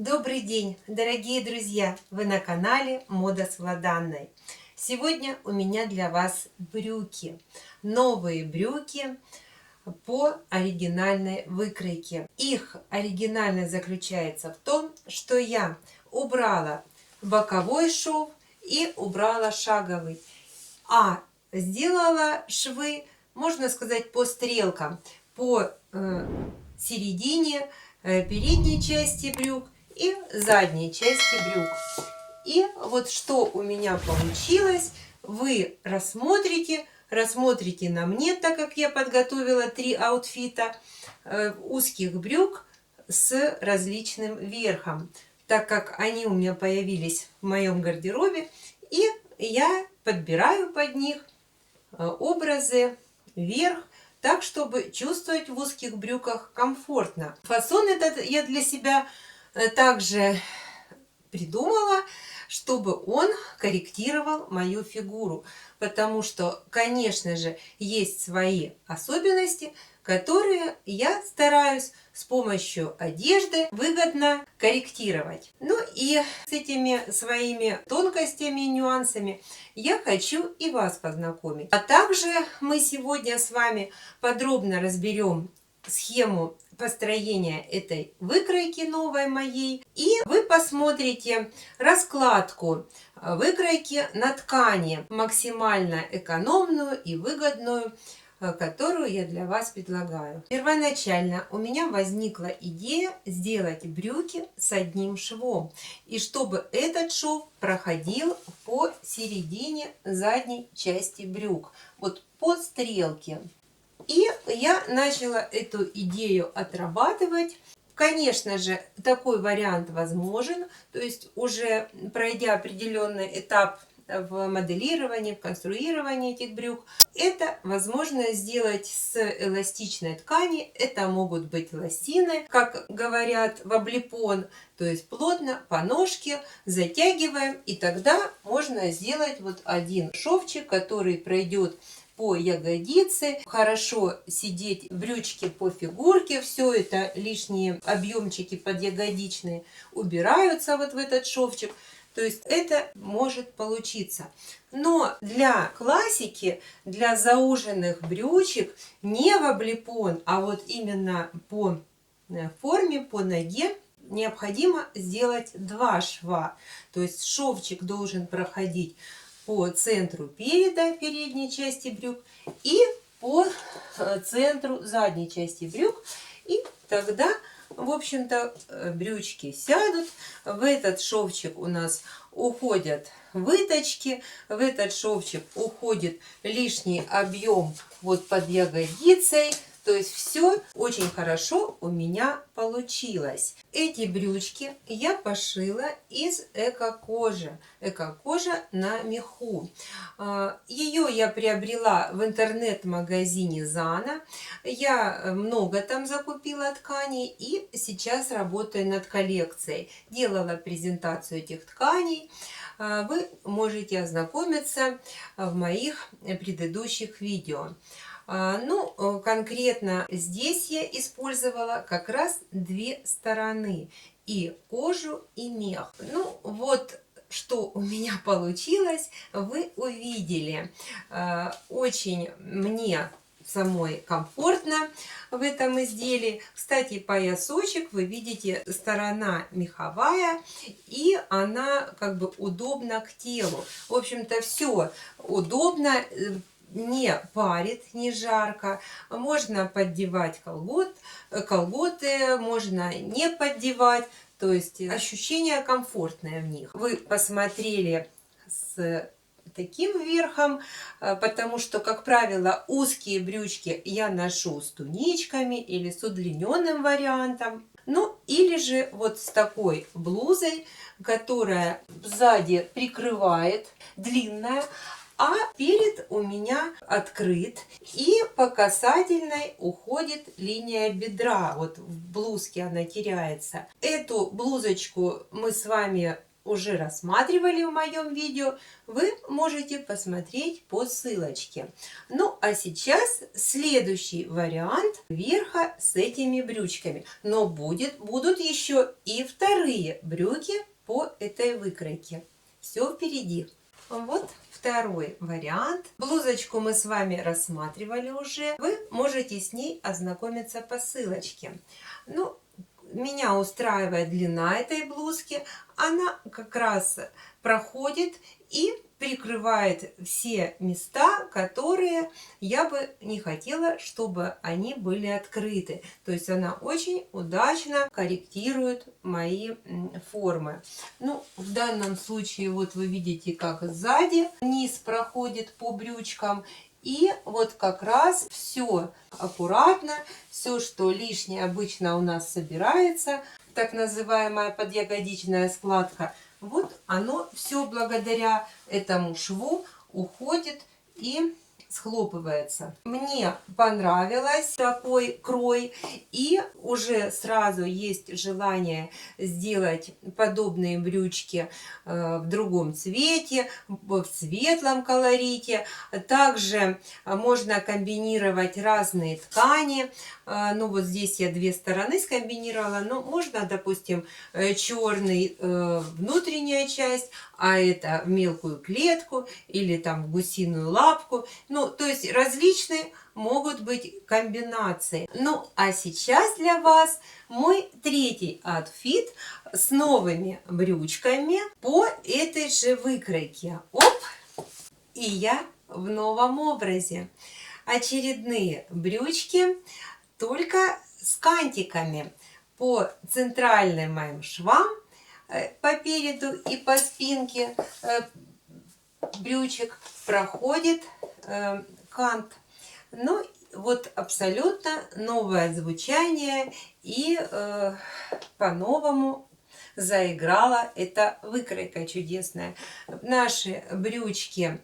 Добрый день, дорогие друзья! Вы на канале Мода с Владанной. Сегодня у меня для вас брюки. Новые брюки по оригинальной выкройке. Их оригинальность заключается в том, что я убрала боковой шов и убрала шаговый. А сделала швы, можно сказать, по стрелкам, по середине передней части брюк и задней части брюк. И вот что у меня получилось, вы рассмотрите на мне, так как я подготовила 3 аутфита узких брюк с различным верхом, так как они у меня появились в моем гардеробе, и я подбираю под них образы, верх, так, чтобы чувствовать в узких брюках комфортно. Фасон этот я для себя также придумала, чтобы он корректировал мою фигуру. Потому что, конечно же, есть свои особенности, которые я стараюсь с помощью одежды выгодно корректировать. Ну и с этими своими тонкостями и нюансами я хочу и вас познакомить. А также мы сегодня с вами подробно разберем схему построения этой выкройки новой моей, и вы посмотрите раскладку выкройки на ткани, максимально экономную и выгодную, которую я для вас предлагаю. Первоначально у меня возникла идея сделать брюки с одним швом, и чтобы этот шов проходил по середине задней части брюк, вот по стрелке. И я начала эту идею отрабатывать. Конечно же, такой вариант возможен, то есть уже пройдя определенный этап в моделировании, в конструировании этих брюк, это возможно сделать с эластичной ткани. Это могут быть лосины, как говорят, в облепон, то есть плотно по ножке затягиваем, и тогда можно сделать вот один шовчик, который пройдет по ягодице, хорошо сидеть брючки по фигурке, все это лишние объемчики подъягодичные убираются вот в этот шовчик, то есть это может получиться. Но для классики, для зауженных брючек не в облепон, а вот именно по форме, по ноге необходимо сделать 2 шва, то есть шовчик должен проходить по центру переда передней части брюк и по центру задней части брюк. И тогда, в общем-то, брючки сядут. В этот шовчик у нас уходят выточки, в этот шовчик уходит лишний объем вот под ягодицей. То есть все очень хорошо у меня получилось. Эти брючки я пошила из эко-кожи. Эко-кожа на меху. Ее я приобрела в интернет-магазине Зана. Я много там закупила тканей и сейчас работаю над коллекцией. Делала презентацию этих тканей. Вы можете ознакомиться в моих предыдущих видео. Ну, конкретно здесь я использовала как раз 2 стороны, и кожу, и мех. Ну, вот что у меня получилось, вы увидели. Очень мне самой комфортно в этом изделии. Кстати, поясочек, вы видите, сторона меховая, и она как бы удобна к телу. В общем-то, все удобно. Не парит, не жарко. Можно поддевать колготы, можно не поддевать. То есть ощущение комфортное в них. Вы посмотрели с таким верхом, потому что, как правило, узкие брючки я ношу с туничками или с удлиненным вариантом. Ну, или же вот с такой блузой, которая сзади прикрывает, длинная, а перед у меня открыт, и по касательной уходит линия бедра. Вот в блузке она теряется. Эту блузочку мы с вами уже рассматривали в моем видео, вы можете посмотреть по ссылочке. Ну а сейчас следующий вариант верха с этими брючками. Но будут еще и вторые брюки по этой выкройке. Все впереди. Вот второй вариант. Блузочку мы с вами рассматривали уже. Вы можете с ней ознакомиться по ссылочке. Ну, меня устраивает длина этой блузки. Она как раз проходит и прикрывает все места, которые я бы не хотела, чтобы они были открыты. То есть она очень удачно корректирует мои формы. Ну, в данном случае вот вы видите, как сзади низ проходит по брючкам. И вот как раз все аккуратно, все, что лишнее обычно у нас собирается, так называемая подъягодичная складка, вот оно все благодаря этому шву уходит и схлопывается. Мне понравилось такой крой, и уже сразу есть желание сделать подобные брючки в другом цвете, в светлом колорите. Также можно комбинировать разные ткани. Ну вот здесь я две стороны скомбинировала, но можно, допустим, черный внутренняя часть, а это в мелкую клетку или там в гусиную лапку. Ну, то есть различные могут быть комбинации. Ну, а сейчас для вас мой третий аутфит с новыми брючками по этой же выкройке. Оп! И я в новом образе. Очередные брючки, только с кантиками по центральным моим швам, по переду и по спинке брючек проходит кант. Ну, вот абсолютно новое звучание, и по-новому заиграла эта выкройка чудесная. Наши брючки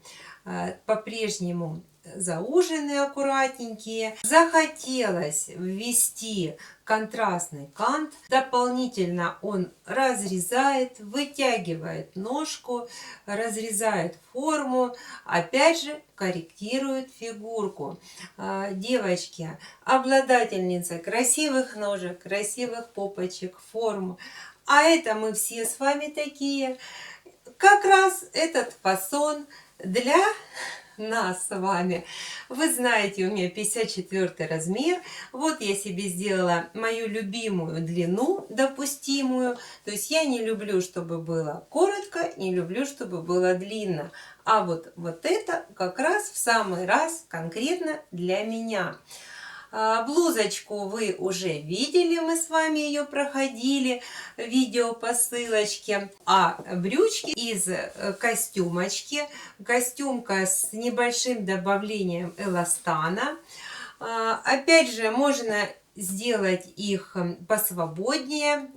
по-прежнему зауженные, аккуратненькие. Захотелось ввести контрастный кант. Дополнительно он разрезает, вытягивает ножку, разрезает форму, опять же корректирует фигурку. Девочки, обладательницы красивых ножек, красивых попочек, форм. А это мы все с вами такие. Как раз этот фасон для нас с вами. Вы знаете, у меня 54 размер. Вот я себе сделала мою любимую длину, допустимую. То есть я не люблю, чтобы было коротко, не люблю, чтобы было длинно. А вот это как раз в самый раз конкретно для меня. Блузочку вы уже видели, мы с вами ее проходили, видео по ссылочке. А брючки из костюмочки, костюмка с небольшим добавлением эластана. Опять же, можно сделать их посвободнее,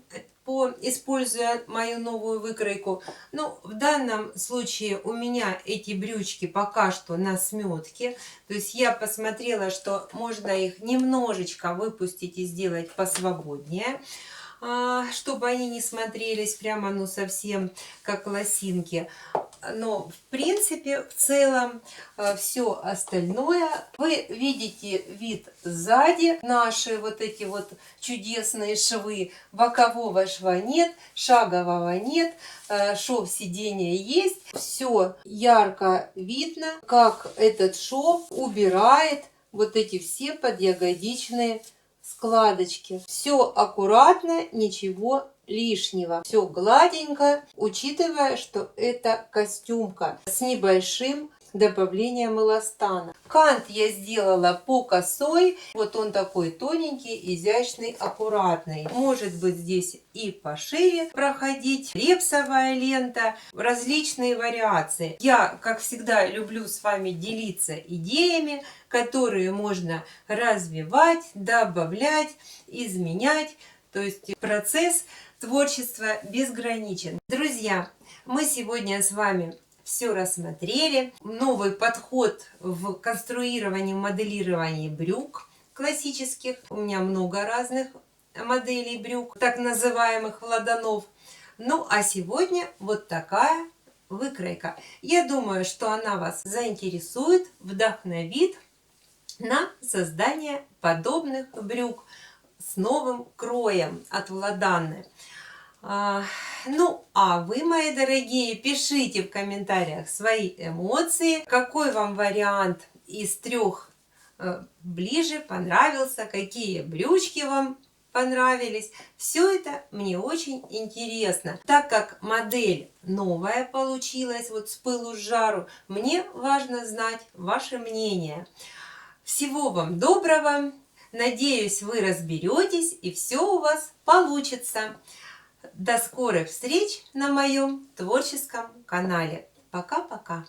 используя мою новую выкройку. Но в данном случае у меня эти брючки пока что на сметке. То есть я посмотрела, что можно их немножечко выпустить и сделать посвободнее, чтобы они не смотрелись прямо ну совсем как лосинки. Но в принципе в целом все остальное вы видите вид сзади. Наши вот эти вот чудесные швы. Бокового шва нет, шагового нет, шов сиденья есть. Все ярко видно, как этот шов убирает вот эти все подъягодичные складочки. Все аккуратно, ничего лишнего. Все гладенько, учитывая, что это костюмка с небольшим добавлением эластана. Кант я сделала по косой. Вот он такой тоненький, изящный, аккуратный. Может быть здесь и пошире проходить. Репсовая лента, различные вариации. Я, как всегда, люблю с вами делиться идеями, которые можно развивать, добавлять, изменять. То есть процесс творчества безграничен. Друзья, мы сегодня с вами все рассмотрели. Новый подход в конструировании, моделировании брюк классических. У меня много разных моделей брюк, так называемых ладанов. Ну а сегодня вот такая выкройка. Я думаю, что она вас заинтересует, вдохновит на создание подобных брюк с новым кроем от Владанны. Ну, а вы, мои дорогие, пишите в комментариях свои эмоции, какой вам вариант из трех ближе понравился, какие брючки вам понравились. Все это мне очень интересно. Так как модель новая получилась, вот с пылу с жару, мне важно знать ваше мнение. Всего вам доброго! Надеюсь, вы разберетесь и все у вас получится. До скорых встреч на моем творческом канале. Пока-пока!